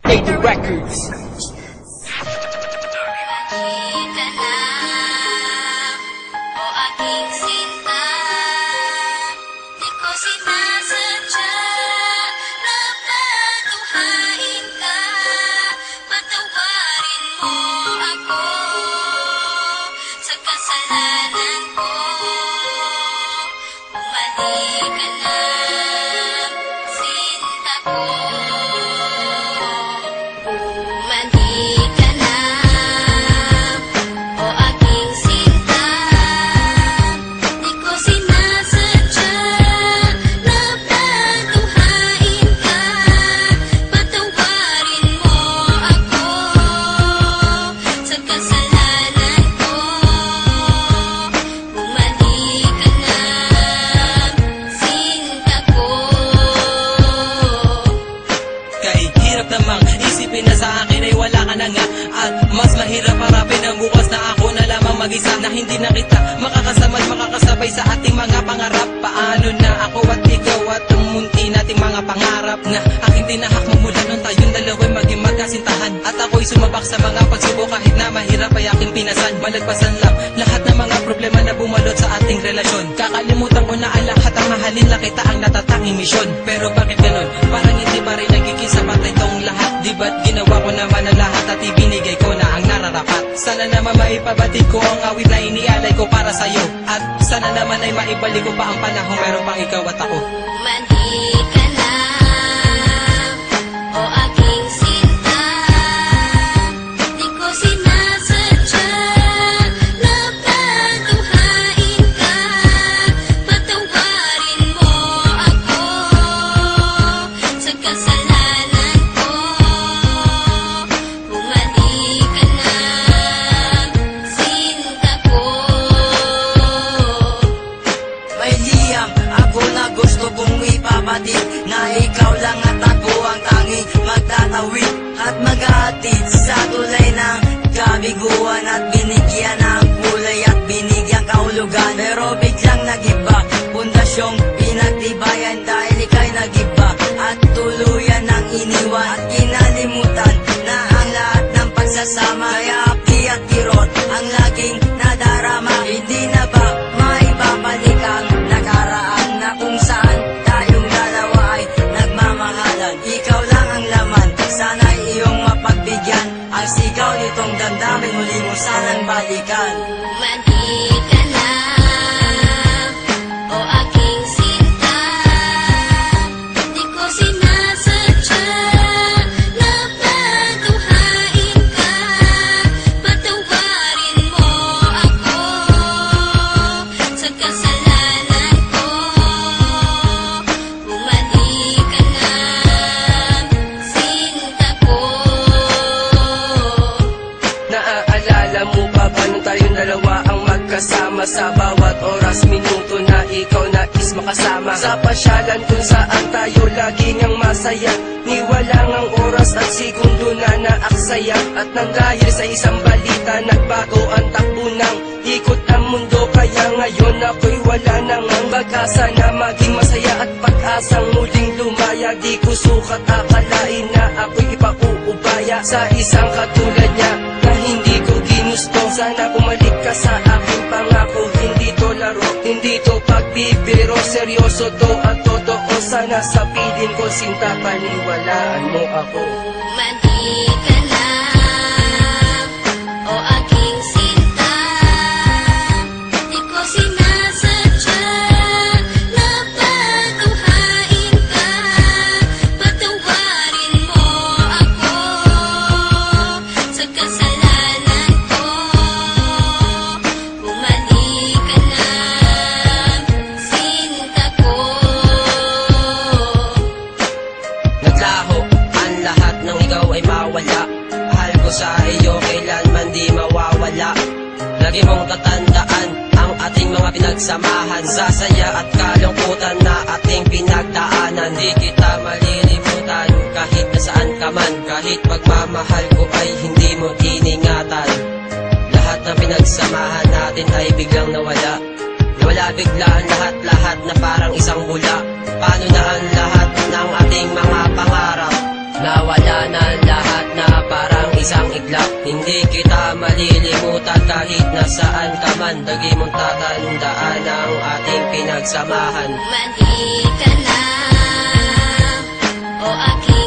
Data Records. At mas mahirap harapin ang bukas na ako na lamang mag-isa, na hindi na kita makakasama at makakasabay sa ating mga pangarap. Paano na ako at ikaw at ang munti nating mga pangarap na aking tinahak mo mula nung tayong dalawa'y maging magkasintahan. At ako'y sumabak sa mga pagsubok kahit na mahirap ay aking pinasan. Malagpasan lang lahat ng mga problema na bumalot sa ating relasyon. Kakalimutan ko na ang lahat, ang mahalin lang kita ang natatanging misyon. Pero bakit ganun? Parang hindi pa rin nagiging sapat itong lahat. Di ba't ginawa ko naman ang lahat at ibinigay ko na ang nararapat? Sana naman maipabatid ko ang awit na inialay ko para sa'yo. At sana naman ay maibalik ko pa ang panahon meron pang ikaw at ako. Mandi ka na, o aking sinta. Di ko sinasadya na patuhain ka. Patawarin mo ako sa kasalanan ko. Bumalik ka na, sinta ko. May liyam ako na gusto kong ipabatid, na ikaw lang at ako ang tanging magtatawid at mag-aatid sa tulay ng kabiguan, at binigyan ng kulay at binigyan kahulugan. Pero biglang nagiba, pundasyong pinagtibayan dahil ika'y nagiba at tuluyan ng iniwan at kinalimutan na ang lahat ng pagsasama. Kaya api at kirot ang laging nadarama. Hindi na ba maibabalik ang nakaraan na kung saan tayong dalawa ay nagmamahalan? Ikaw lang ang laman, sana'y iyong mapagbigyan. Ang sigaw nitong damdamin, muli mo sanang balikan. Mandi ka na, o aking sinta. Di ko sinasadya na patuhain ka. Patawarin mo ako sa kasalanan ko. Bumalik ka na, sinta ko. Naaalala mo pa ba nung tayong dalawa ang magkasama? Sa bawat oras, minuto na ikaw nais makasama. Sa pasyalan kung saan tayo laging ang masaya, niwalang ang oras at segundo na naaksaya. At nang dahil sa isang balita, nagbago ang takbo ng ikot ang mundo. Kaya ngayon ako'y wala nang ang pag-asa na maging masaya at pag-asang muling lumaya. Di ko sukat akalain na ako'y ipauubaya sa isang katulad niya na hindi ko ginusto. Sana bumalik ka sa aking pangako. Hindi to laro, hindi to pagbibiro, seryoso to at totoo. Sana sa piling ko, sinta, paniwalaan mo ako. Mandi ka na, o aking sinta. Di ko sinasadya na patuhain ka. Patawarin mo ako sa kasalanan ko. Bumalik ka na, sinta ko. Naglaho ang lahat nang ikaw ay mawala. Mahal ko sa iyo, kailanman di mawawala. Lagi mong tatandaan ang ating mga pinagsamahan, sa saya at kalungkutan na ating pinagdaanan. Di kita malilimutan kahit nasaan ka man. Kahit pagmamahal ko ay hindi mo iningatan. Lahat ng pinagsamahan natin ay biglang nawala. Nawala bigla ang lahat-lahat na parang isang bula. Paano na ang lahat ng ating mga pangarap? Nawala na ang lahat. isang iglap. Hindi kita malilimutan kahit nasaan ka man. Lagi mong tatandaan ang ating pinagsamahan. Mali ka lang, o aking